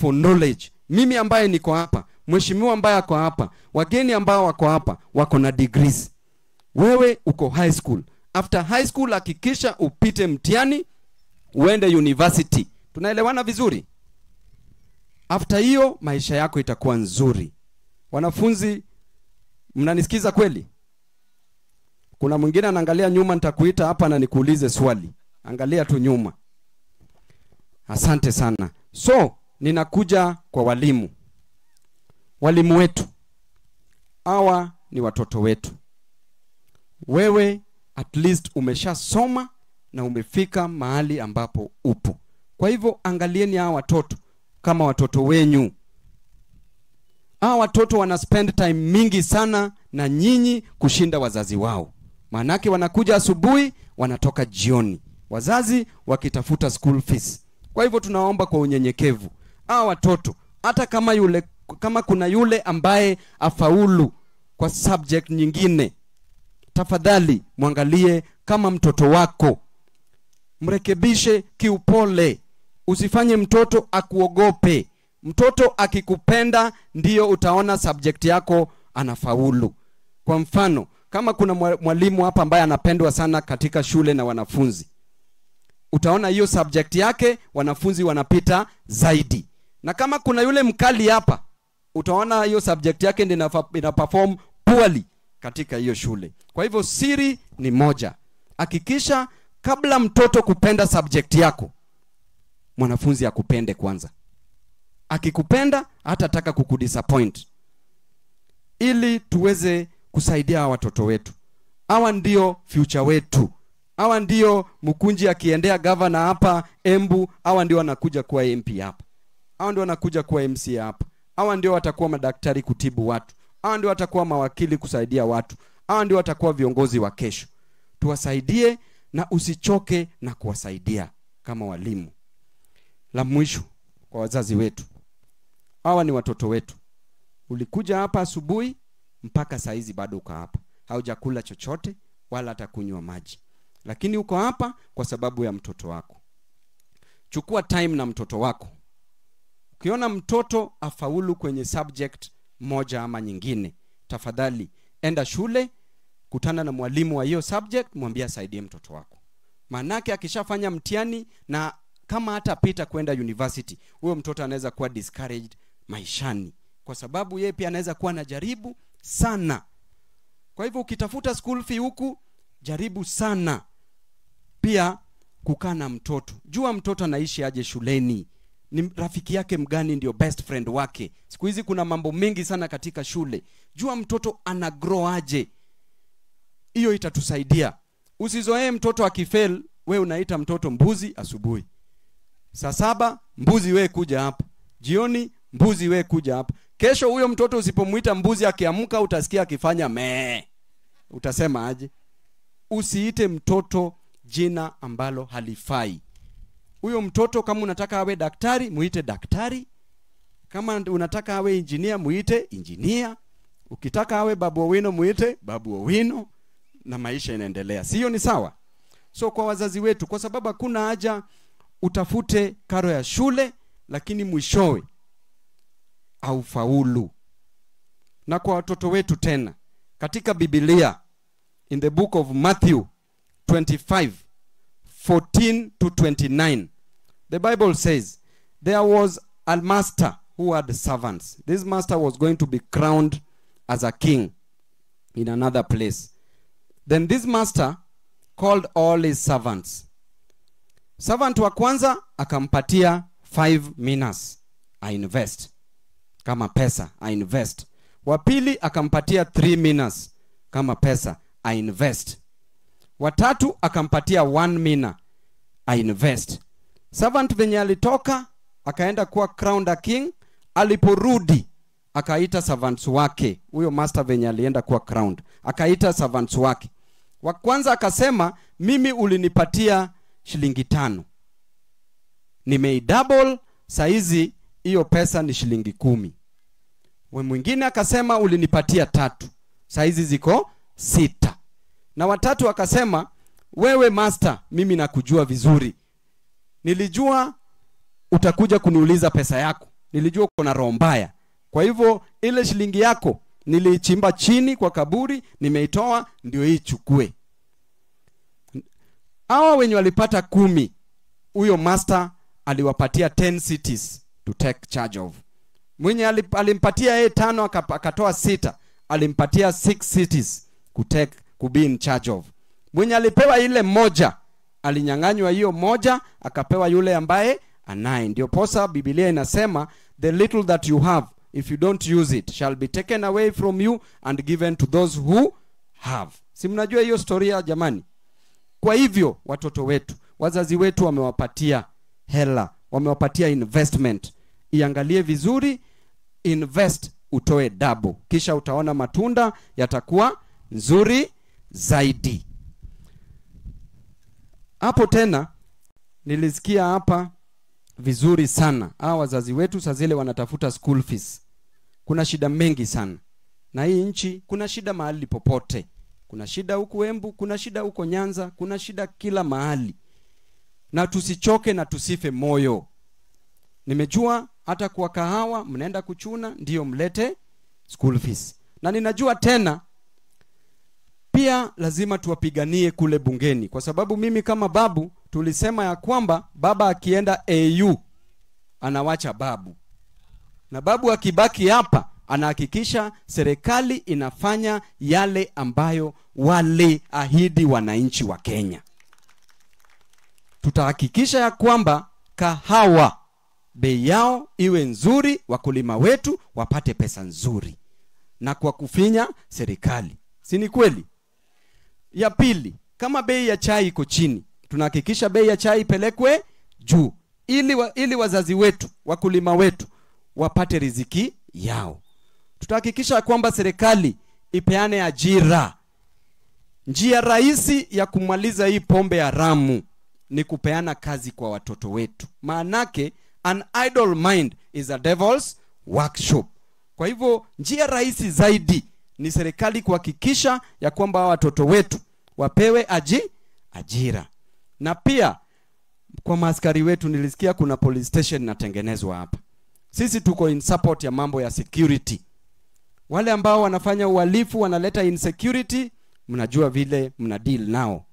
for knowledge. Mimi ambaye niko hapa, mheshimiwa ambaye ako hapa, wageni ambao wako hapa wako na degrees. Wewe uko high school. After high school hakikisha upite mtihani uende university. Tunaelewana vizuri? After hiyo maisha yako itakuwa nzuri. Wanafunzi, mnanisikiza kweli? Kuna mwingine anaangalia nyuma, nitakuita hapa na nikuulize swali. Angalia tu nyuma. Asante sana. So, ninakuja kwa walimu. Walimu wetu, hawa ni watoto wetu. Wewe at least umeshasoma na umefika mahali ambapo upo. Kwa hivyo angalieni hawa watoto kama watoto wenyu. Hawa watoto wana spend time mingi sana na nyinyi kushinda wazazi wao. Maanake wanakuja asubuhi, wanatoka jioni. Wazazi wakitafuta school fees. Kwa hivyo tunaomba kwa unyenyekevu, hawa watoto hata kama kuna yule ambaye afaulu kwa subject nyingine, tafadhali mwangalie kama mtoto wako. Mrekebishe kiupole. Usifanye mtoto akuogope. Mtoto akikupenda ndiyo utaona subject yako anafaulu. Kwa mfano, kama kuna mwalimu hapa ambaye anapendwa sana katika shule na wanafunzi, utaona hiyo subject yake wanafunzi wanapita zaidi. Na kama kuna yule mkali hapa, utaona hiyo subject yake ndio ina perform poorly katika hiyo shule. Kwa hivyo siri ni moja. Hakikisha kabla mtoto kupenda subject yako, mwanafunzi akupende kwanza. Akikupenda hatataka kukudisappoint. Ili tuweze kusaidia watoto wetu. Hawa ndio future wetu. Hawa ndio Mkunji akiendea governor hapa Embu, hawa ndio wanakuja kuwa MP hapa. Hawa ndio wanakuja kuwa MC hapa. Hawa ndio watakuwa madaktari kutibu watu. Hawa ndio watakuwa mawakili kusaidia watu. Hawa ndio watakuwa viongozi wa kesho. Tuwasaidie na usichoke na kuwasaidia kama walimu. La mwisho kwa wazazi wetu. Hawa ni watoto wetu. Ulikuja hapa asubuhi mpaka saa hizi bado uko hapa. Haujakula chochote wala hata kunywa maji. Lakini uko hapa kwa sababu ya mtoto wako. Chukua time na mtoto wako. Ukiona mtoto afaulu kwenye subject moja ama nyingine, tafadhali enda shule, kutana na mwalimu wa hiyo subject, mwambie asaidie mtoto wako. Maanake akishafanya mtihani na kama hata pita kwenda university, huyo mtoto anaweza kuwa discouraged maishani, kwa sababu yeye pia anaweza kuwa anajaribu sana. Kwa hivyo ukitafuta school fee huku, jaribu sana pia kukaa na mtoto. Jua mtoto anaishi aje shuleni, ni rafiki yake mgani ndio best friend wake. Siku hizi kuna mambo mengi sana katika shule. Jua mtoto ana grow aje. Hiyo itatusaidia. Usizoee mtoto akifail, we unaita mtoto mbuzi asubuhi. Saa 7 mbuzi we kuja hapa. Jioni mbuzi we kuja hapa. Kesho huyo mtoto usipomuita mbuzi akiamka utasikia akifanya mee. Utasema aje? Usiite mtoto jina ambalo halifai. Huyo mtoto kama unataka awe daktari, muite daktari. Kama unataka awe engineer, muite engineer. Ukitaka awe Babu Owino, muite Babu Owino, na maisha inaendelea. Sio ni sawa? So kwa wazazi wetu, kwa sababu hakuna haja utafute karo ya shule lakini mwishowe au faulu. Na kwa watoto wetu tena, katika Biblia in the book of Matthew 25:14 to 29, the Bible says there was a master who had servants. This master was going to be crowned as a king in another place. Then this master called all his servants. Servant wa kwanza akampatia 5 minas, I invest kama pesa, I invest. Wa pili akampatia 3 minas kama pesa, I invest. Wa tatu akampatia 1 mina, I invest. Servant venye alitoka akaenda kuwa crowned a king, aliporudi akaita servants wake. Huyo master venye alienda kuwa crowned akaita servants wake. Wa kwanza akasema, mimi ulinipatia shilingi 5, nimeidouble, saizi hiyo pesa ni shilingi 10. Wa mwingine akasema, ulinipatia 3, saizi ziko 6. Na watatu akasema, wewe master, mimi nakujua vizuri, nilijua utakuja kuniuliza pesa yako, nilijua uko na roho mbaya. Kwa hivyo ile shilingi yako niliichimba chini kwa kaburi, nimeitoa, ndio hii chukue. Hawa wenye walipata 10, huyo master aliwapatia 10 cities to take charge of. Mwenye alimpatia yeye 5 akatoa 6, alimpatia 6 cities ku be in charge of. Mwenye alipewa ile moja, alinyang'anywa hiyo moja, akapewa yule ambaye anaye. Ndio posa Biblia inasema, the little that you have, if you don't use it, shall be taken away from you and given to those who have. Si mnajua hiyo storia jamani? Kwa hivyo watoto wetu, wazazi wetu wamewapatia hela, wamewapatia investment. Iangalie vizuri, invest, utoe double, kisha utaona matunda yatakuwa nzuri zaidi. Hapo tena nilisikia hapa vizuri sana. Wazazi wetu saa zile wanatafuta school fees. Kuna shida mengi sana. Na hii nchi kuna shida mahali popote. Kuna shida huku Embu, kuna shida huko Nyanza, kuna shida kila mahali. Na tusichoke na tusife moyo. Nimejua hata kwa kahawa mnaenda kuchuna ndio mlete school fees. Na ninajua tena pia lazima tuwapiganie kule bungeni, kwa sababu mimi kama babu tulisema ya kwamba baba akienda AU anawacha babu, na babu akibaki hapa anahakikisha serikali inafanya yale ambayo wale ahidi wananchi wa Kenya. Tutahakikisha ya kwamba kahawa bei yao iwe nzuri, wakulima wetu wapate pesa nzuri, na kwa kufinya serikali. Si ni kweli? Ya pili, kama bei ya chai iko chini, tunahakikisha bei ya chai pelekwe juu, ili wazazi wetu, wakulima wetu wapate riziki yao. Tutahakikisha kwamba serikali ipeane ajira. Njia rahisi ya kumaliza hii pombe haramu ni kupeana kazi kwa watoto wetu. Maanake an idle mind is a devil's workshop. Kwa hivyo njia rahisi zaidi ni serikali kuhakikisha ya kwamba watoto wetu wapewe ajira. Na pia kwa maaskari wetu, nilisikia kuna police station inatengenezwa hapa. Sisi tuko in support ya mambo ya security. Wale ambao wanafanya uhalifu, wanaleta insecurity, mnajua vile mna deal nao.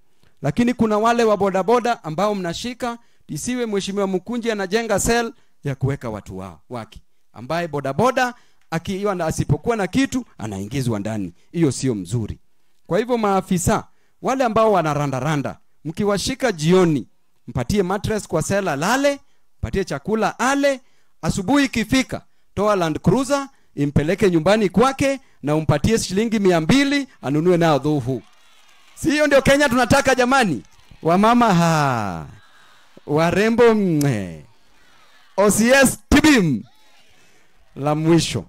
Lakini kuna wale wa bodaboda ambao mnashika, isiwe mheshimiwa Mkunji anajenga cell ya kuweka watu wake, ambaye bodaboda asipokuwa na kitu anaingizwa ndani. Hiyo sio mzuri. Kwa hivyo maafisa wale ambao wanaranda, mkiwashika jioni, mpatie mattress kwa sela lale, mpatie chakula ale. Asubuhi ikifika, toa Land Cruiser impeleke nyumbani kwake na umpatie shilingi 200 anunue nao dhuhu. Si hiyo ndio Kenya tunataka jamani? Wamama warembo OCS tibim. La mwisho,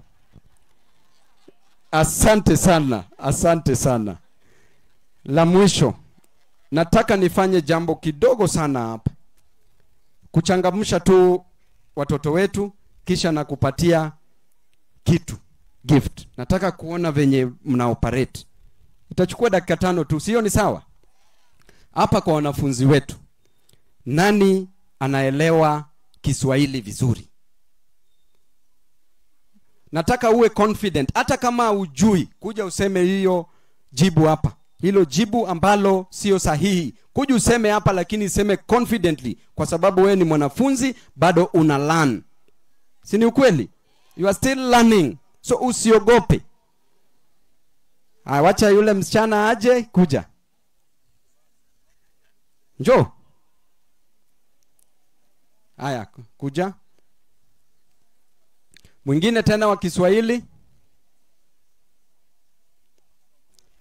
asante sana. La mwisho, nataka nifanye jambo kidogo sana hapa, kuchangamsha tu watoto wetu, kisha na kupatia kitu, gift. Nataka kuona venye mna operate. Itachukua dakika 5 tu, sio ni sawa? Hapa kwa wanafunzi wetu, nani anaelewa Kiswahili vizuri? Nataka uwe confident, hata kama ujui, kuja useme hiyo jibu hapa. Hilo jibu ambalo sio sahihi, kuja useme hapa, lakini useme confidently, kwa sababu wewe ni mwanafunzi, bado una learn. Si ni ukweli? You are still learning. So usiogope. Wacha yule msichana aje, kuja. Njoo. Haya, kuja. Mwingine tena wa Kiswahili.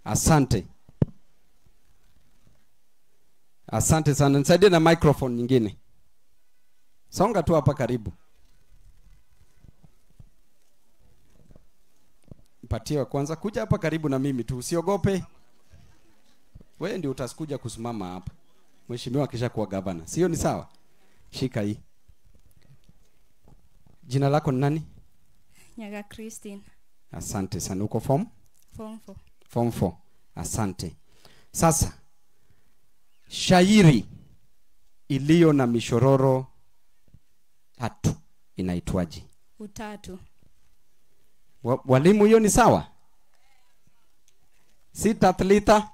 Asante sana. Nisaidie na microphone nyingine. Songa tu hapa karibu. Mpatie wa kwanza, kuja hapa karibu na mimi tu, usiogope. Wewe ndio utakuja kusimama hapa. Mheshimiwa kisha kuwa gavana. Sio ni sawa? Shika hii. Jina lako ni nani? Nyaga Christine. Asante sana. Uko form 4. Form 4. Asante. Sasa shairi iliyo na mishororo 3 inaitwaje? Utatu. Walimu, hiyo ni sawa? Si tathlita?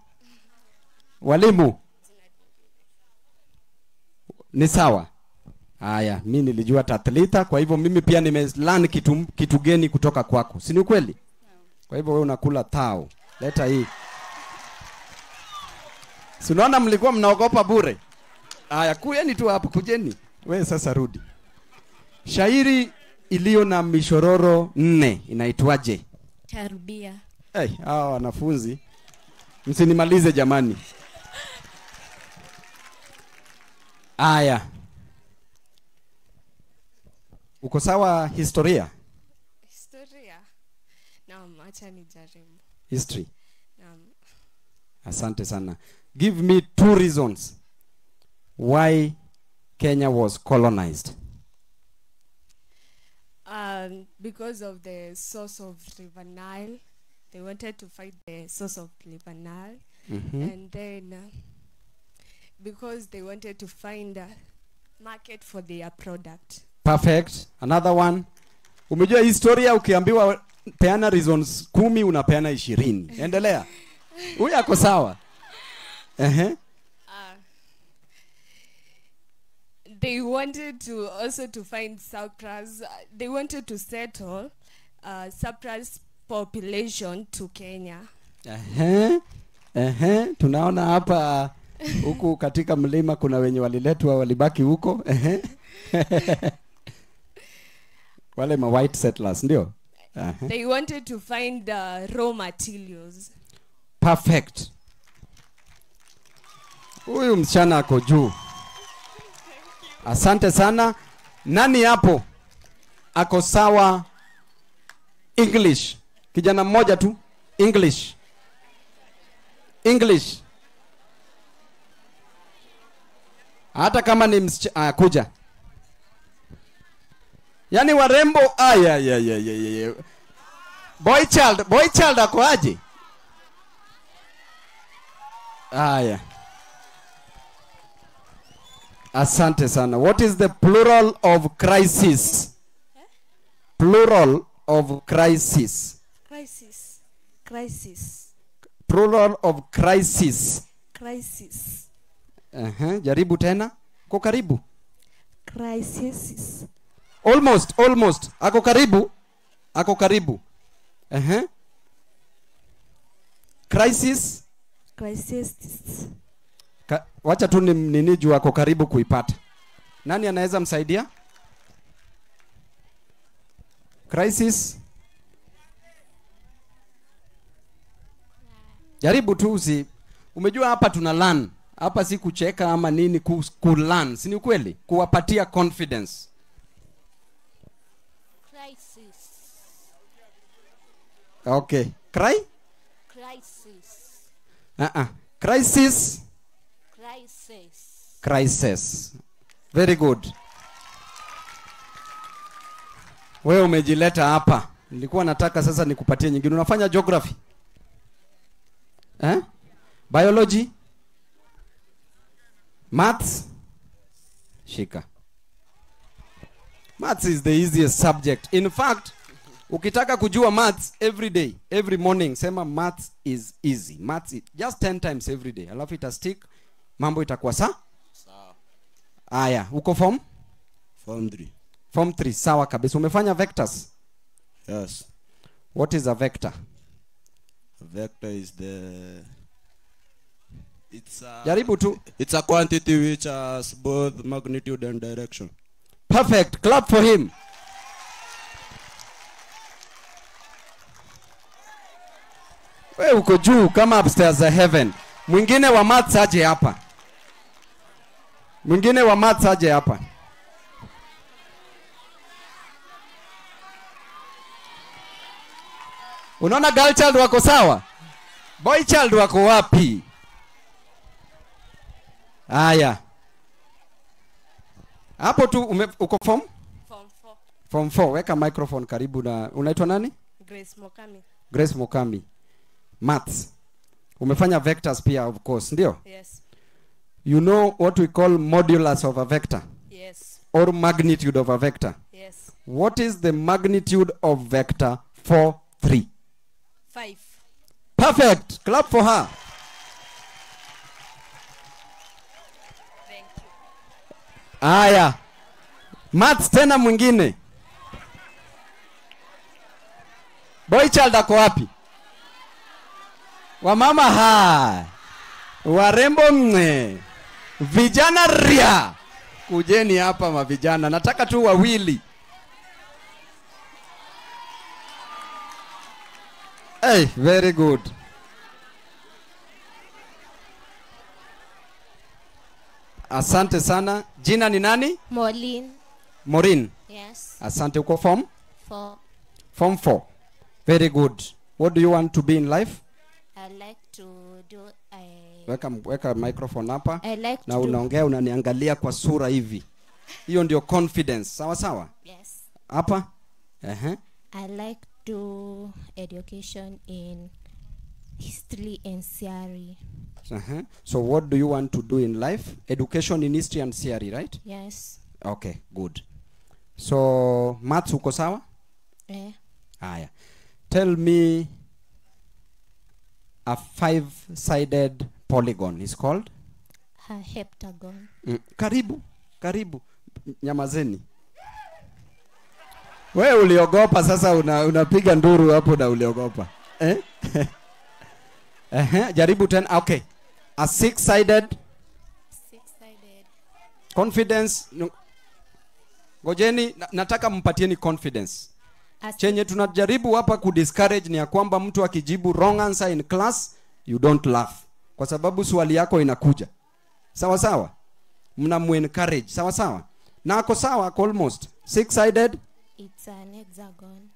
Walimu ni sawa? Haya, mimi nilijua tathlita, kwa hivyo mimi pia nimelearn kitu geni kutoka kwako. Si ni kweli? Kwa hivyo wewe unakula tao. Leta hii. Si unaona mlikuwa mnaogopa bure? Haya, kujeni tu hapo, kujeni. Wewe sasa rudi. Shairi iliyo na mishororo 4 inaitwaje? Karibia. Hawa wanafunzi msinimalize jamani. Aya. Uko sawa historia? Historia. Naam, acha nijaribu. History. Naam. Asante sana. Give me 2 reasons why Kenya was colonized. Because of the source of River Nile. They wanted to find the source of River Nile. And then because they wanted to find a market for their product. Perfect. Another one. Umejua historia ukiambiwa peana reasons 10 unapeana 20. Endelea. Huyu ako sawa. They wanted to also to find surplus. They wanted to settle surplus population to Kenya. Tunaona hapa huku katika mlima kuna wenye waliletwa walibaki huko. Wale ma white settlers ndio. They wanted to find raw materials. Perfect. Huyu msichana ako juu. Asante sana. Nani hapo ako sawa English? Kijana mmoja tu. English. Hata kama ni kuja. Yaani warembo Boy child ako aje? Asante sana. What is the plural of crisis? Plural of crisis. Plural of crisis. Jaribu tena. Ko karibu. Crisis. Almost. Ako karibu. Crisis. Wacha tu nini juu ako karibu kuipata. Nani anaweza msaidia? Crisis. Jaribu tu umejua hapa tuna learn. Hapa si kucheka ama nini, ku learn. Si ni kweli? Kuwapatia confidence. Crisis. Okay. Crisis. Very good. Wewe umejileta hapa. Nilikuwa nataka sasa nikupatie nyingine. Unafanya geography? Biology? Maths? Shika. Maths is the easiest subject. In fact, ukitaka kujua maths every day, every morning, sema maths is easy. Maths is just 10 times every day. Alafu ita stick, mambo itakuwa sawa. Aya, uko form 3. Form 3, sawa kabisa. Umefanya vectors? Yes. What is a vector? A vector is Jaribu tu. It's a quantity which has both magnitude and direction. Perfect. Clap for him. Wewe uko juu kama upstairs of heaven. Mwingine wa maths aje hapa. Unaona girl child wako sawa? Boy child wako wapi? Haya. Hapo tu uko form 4. Form 4. Weka microphone karibu na unaitwa nani? Grace Mokami. Maths. Umefanya vectors pia of course, ndio? Yes. You know what we call modulus of a vector? Yes. Or magnitude of a vector? Yes. What is the magnitude of vector 4, 3? 5. Perfect. Clap for her. Thank you. Aya. Maths tena mwingine. Boy child ako wapi? Wamama ha. Warembo mne. Vijana ria. Kujeni hapa mavijana. Nataka tu wawili. Hey, very good. Asante sana. Jina ni nani? Molin. Morin. Yes. Asante, uko form? 4. Form 4. Very good. What do you want to be in life? I like to do Weka microphone hapa. I like Na to do. unaongea unaniangalia kwa sura hivi. Hiyo ndio confidence. Sawa sawa? Yes. Hapa? I like to education in history and theory. So what do you want to do in life? Education in history and theory, right? Yes. Okay, good. So maths uko sawa? Haya. Tell me a 5-sided polygon is called? A heptagon. Karibu. Nyamazeni. Wewe uliogopa sasa unapiga nduru hapo na uliogopa. Jaribu tena. Okay. A 6-sided. 6-sided. Confidence. Ngojeni, nataka mpatieni confidence. Chenye tunajaribu hapa kudiscourage ni ya kwamba mtu akijibu wrong answer in class, you don't laugh. Kwa sababu swali yako inakuja. Sawa sawa? Mnamu-encourage. Sawa sawa? Na ako sawa, ako almost. 6-sided? It's an hexagon.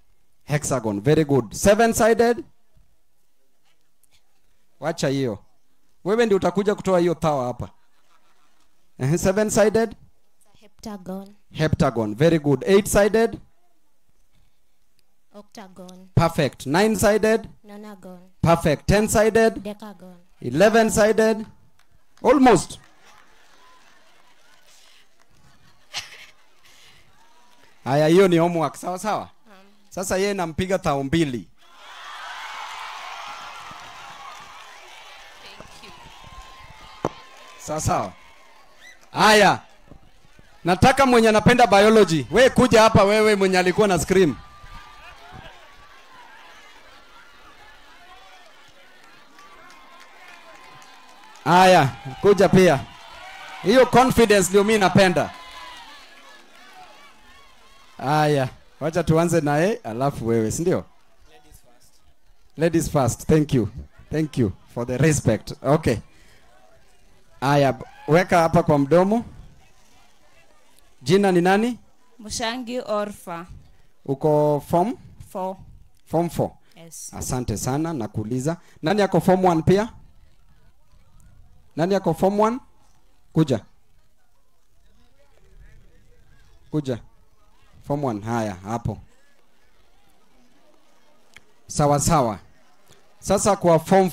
Hexagon, very good. 7-sided? Wacha hiyo. Wewe ndio utakuja kutoa hiyo tawa hapa. 7-sided? It's a heptagon. Heptagon, very good. 8-sided? Octagon. Perfect. 9-sided? Nonagon. Perfect. 10-sided? Decagon. 11-sided? Almost. Haya, hiyo ni homework. Sawa sawa? Sasa yeye nampiga tao 2. Thank you. Sawa sawa? Haya. Nataka mwenye anapenda biology. We kuja hapa wewe mwenye alikuwa na scream. Haya, kuja pia. Hiyo confidence ndio mimi napenda. Haya, wacha tuanze naye alafu wewe, si ndio? Ladies first. Ladies first. Thank you for the respect. Okay. Haya, weka hapa kwa mdomo. Jina ni nani? Mushangi Orfa. Uko form 4. Form 4. Yes. Asante sana nakuuliza. Nani yako form 1 pia? Nani yako form 1? Kuja. Form 1. Haya, hapo. Sawa sawa. Sasa kwa form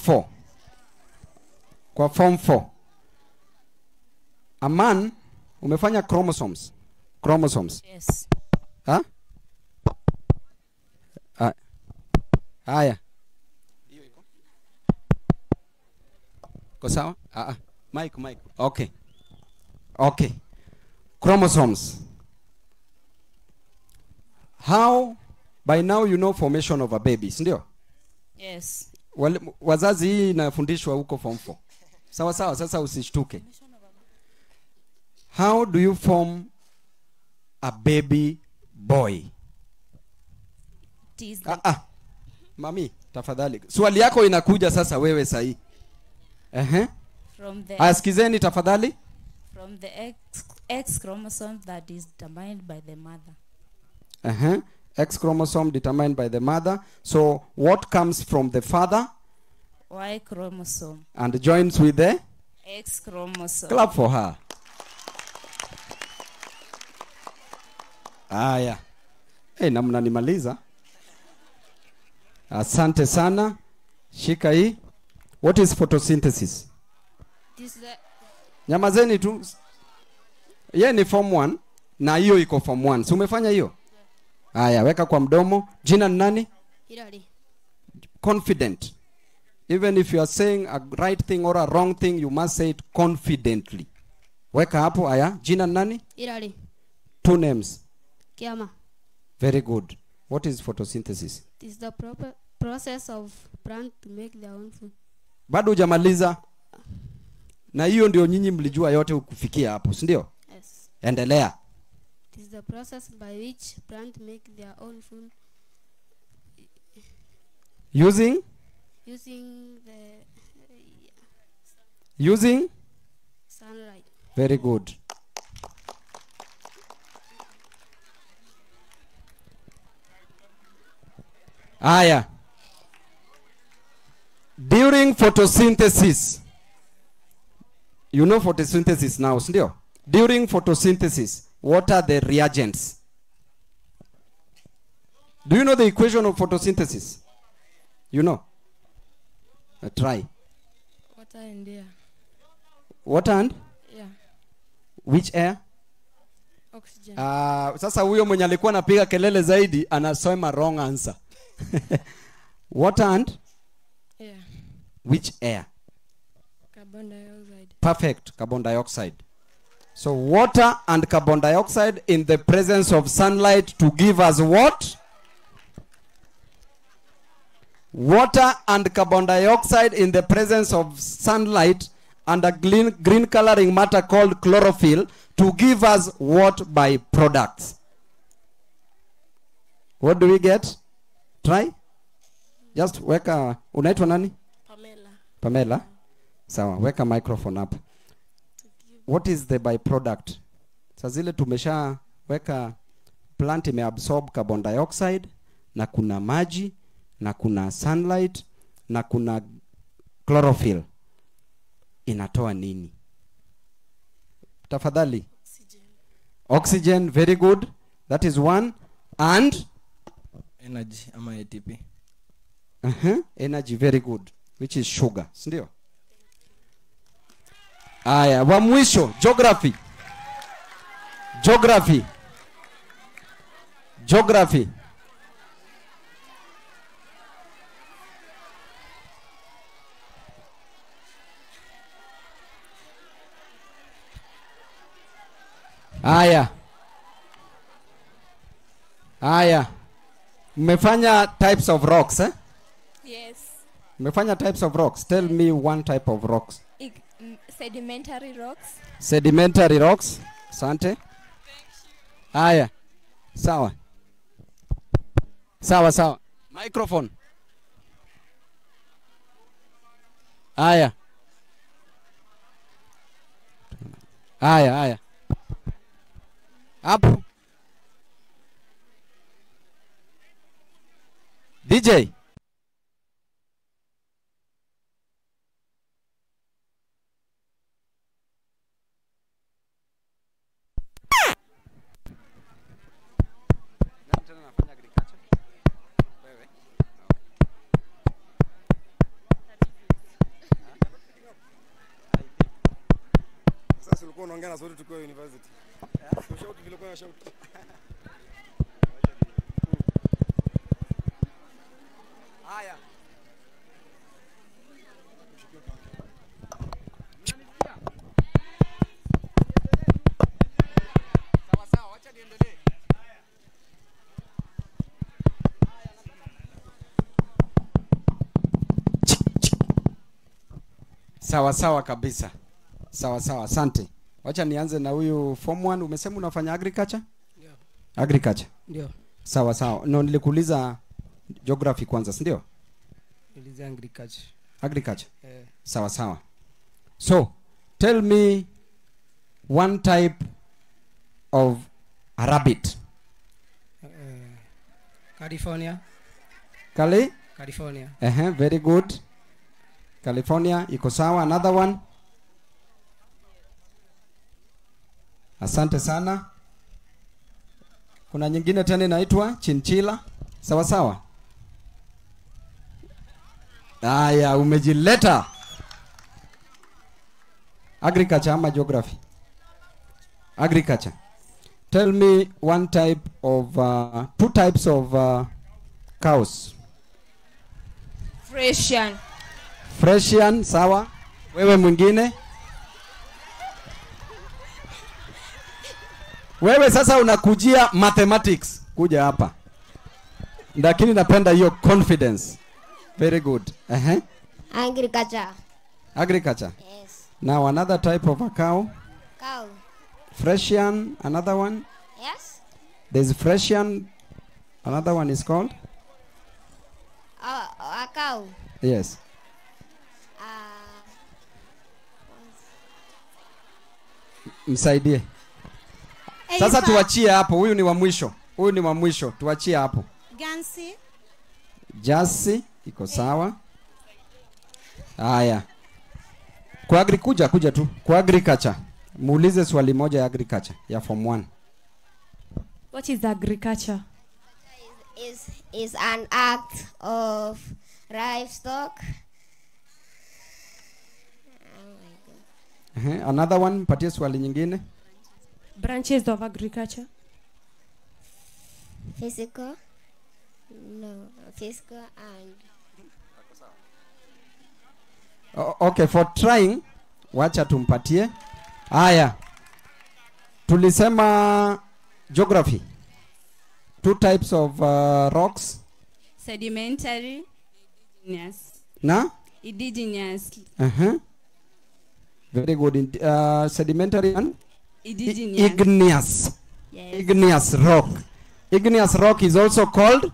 4. A man umefanya chromosomes. Yes. Ha? Haya. Hiyo iko. Ko sawa? Mike. Okay. Chromosomes. How by now you know formation of a baby, ndio? Yes. Wazazi hii inafundishwa huko form 4. Sawa sawa, sasa usishtuke. How do you form a baby boy? Mami, tafadhali. Swali yako inakuja sasa wewe sahi. From the Askizeni tafadhali. From the X chromosome that is determined by the mother. X chromosome determined by the mother. So what comes from the father? Y chromosome. And joins with the X chromosome. Clap for her. Aya. Namna nimaliza. Asante sana. Shika hii. What is photosynthesis? Nyamazeni tu. Ye ni form 1 na hiyo iko form 1. Si umefanya hiyo? Haya, weka kwa mdomo. Jina ni nani? Irari. Confident. Even if you are saying a right thing or a wrong thing, you must say it confidently. Weka hapo. Haya, jina ni nani? Irari. 2 names. Kiama. Very good. What is photosynthesis? It is the proper process of plant to make their own food. Bado hujamaliza. Na hiyo ndio nyinyi mlijua yote kufikia hapo, si ndio? Yes. Endelea. It is the process by which plant make their own food Using sunlight. Very good. Aya. During photosynthesis. You know photosynthesis now, sindio? During photosynthesis, what are the reagents? Do you know the equation of photosynthesis? You know? Try. Water and air. Water and? Yeah. Which air? Oxygen. Sasa huyo mwenye alikuwa anapiga kelele zaidi anasema wrong answer. Water and? Air. Which air? Carbon dioxide. Perfect. Carbon dioxide. So water and carbon dioxide in the presence of sunlight to give us what? Water and carbon dioxide in the presence of sunlight and a green coloring matter called chlorophyll to give us what byproducts? What do we get? Try. Just weka. Unaitwa nani? Pamela. Sawa, weka microphone up. What is the byproduct? Sasa zile tumesha weka plant imeabsorb carbon dioxide na kuna maji na kuna sunlight na kuna chlorophyll. Inatoa nini? Tafadhali. Oxygen, very good. That is one. And Energy ama ATP. Energy, very good. Which is sugar. Sindio? Aya, wa mwisho, geography. Geography. Geography. Aya. Aya. Mmefanya types of rocks, eh? Yes. Mmefanya types of rocks. Tell me one type of rocks. Sedimentary rocks. Sedimentary rocks. Asante. Aya. Sawa. Sawa sawa. Microphone. Aya. Aya, aya. Hapo. DJ. Sasa ulikuwa unaongea na sauti tukiwa university. Shout vile kwa shout. Haya. Sawa sawa, acha niendelee. Sawa sawa kabisa. Sawa sawa, asante. Wacha nianze na huyu form 1. Umesema unafanya agriculture? Ndio. Agriculture. Ndio. Sawa sawa. No, nilikuuliza geography kwanza, si ndio? Niliza agriculture. Agriculture. Sawa sawa. So, tell me one type of a rabbit. California. California. Very good. California iko sawa. Another one. Asante sana. Kuna nyingine tena inaitwa chinchilla. Sawa sawa. Aya, umejileta. Agriculture ama geography? Agriculture. Tell me one type of, two types of cows. Frisian. Fresian, sawa. Wewe mwingine? Wewe sasa unakujia mathematics. Kuja hapa. Lakini napenda hiyo confidence. Very good. Agriculture. Agriculture. Yes. Now another type of a cow. Cow. Fresian, another one. Yes. There's Fresian. Another one is called? A cow. Yes. Msaidie. Sasa tuachie hapo. Huyu ni wa mwisho. Huyu ni wa mwisho. Tuachie hapo. Gansi. Jasi iko sawa. Haya. Kwa kuja tu. Kwa agriculture. Muulize swali moja ya agriculture ya form 1. What is agriculture? Is an act of livestock. Another one, patie swali nyingine. Branches of agriculture. Physical. No, physical and Okay, for trying, wacha tumpatie. Haya. Tulisema geography. Two types of rocks. Sedimentary. Indigenous. Na? Indigenous. Very good. Sedimentary and? Indigenous. Igneous. Yes. Igneous rock. Igneous rock is also called?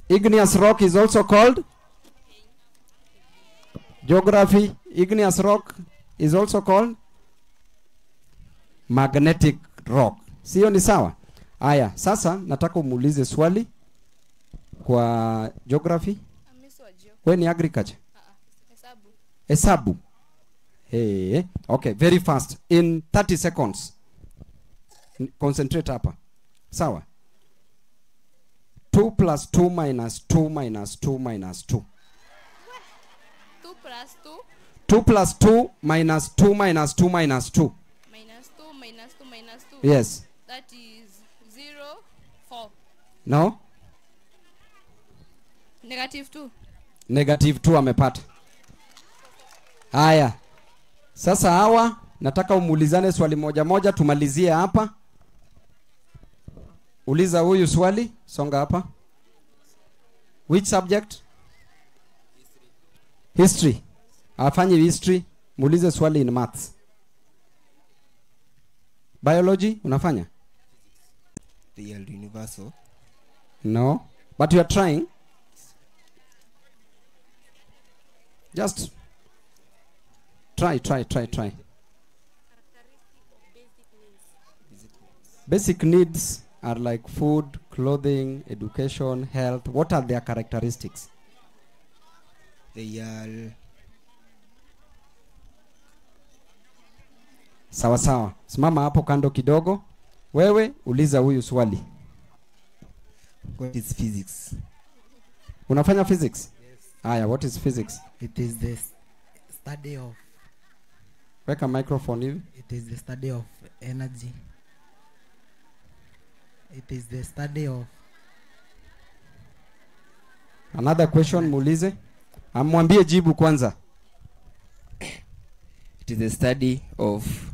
Igneous rock is also called? Geography. Igneous rock is also called? Magnetic rock. Sio ni sawa? Aya, sasa nataka umuulize swali kwa geography. Wewe ni agriculture? Hesabu. Hey, okay, very fast. In 30 seconds. Concentrate hapa. Sawa? 2 plus 2 minus 2 minus 2 minus 2. 2 plus 2. 2 plus 2 minus 2 minus 2 minus 2. Minus 2 minus 2 minus 2. Yes. That is 0, 4. No? Negative 2. Negative 2 amepata. Haya. Sasa hawa nataka umuulizane swali moja moja tumalizie hapa. Uliza huyu swali, songa hapa. Which subject? History. Afanye history, muulize swali in maths. Biology unafanya? Real universal. No, but you are trying. Just try. Basic needs are like food, clothing, education, health. What are their characteristics? They are sawa sawa. Simama hapo kando kidogo. Wewe uliza huyu swali. What is physics? Unafanya physics? Yes. Aya, what is physics? It is the study of. Weka microphone hivi. It is the study of energy. It is the study of. Another question muulize. Amwambie jibu kwanza. It is the study of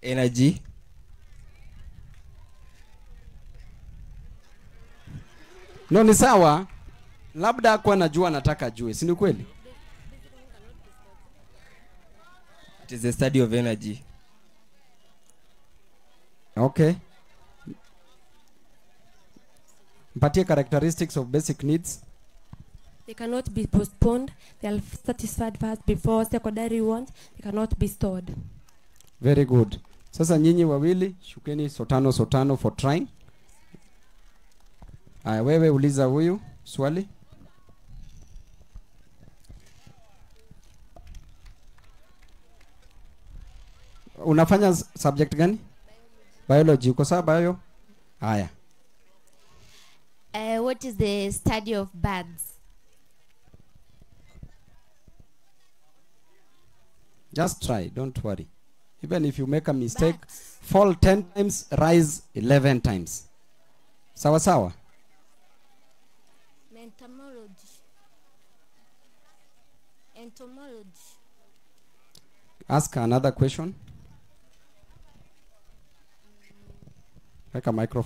energy. No, ni sawa. Labda hakuwa najua nataka ajue. Si ni kweli? It is the study of energy. Okay. Mpatie characteristics of basic needs. They cannot be postponed. They are satisfied first before secondary wants. They cannot be stored. Very good. Sasa nyinyi wawili shukeni sotano for trying. Aya, wewe uliza huyu swali. Unafanya subject gani? Biology. Uko sawa bio? Aya. What is the study of birds? Just try, don't worry. Even if you make a mistake, fall 10 times, rise 11 times. Sawa sawa. Entomology. Ask another question. Like a microphone.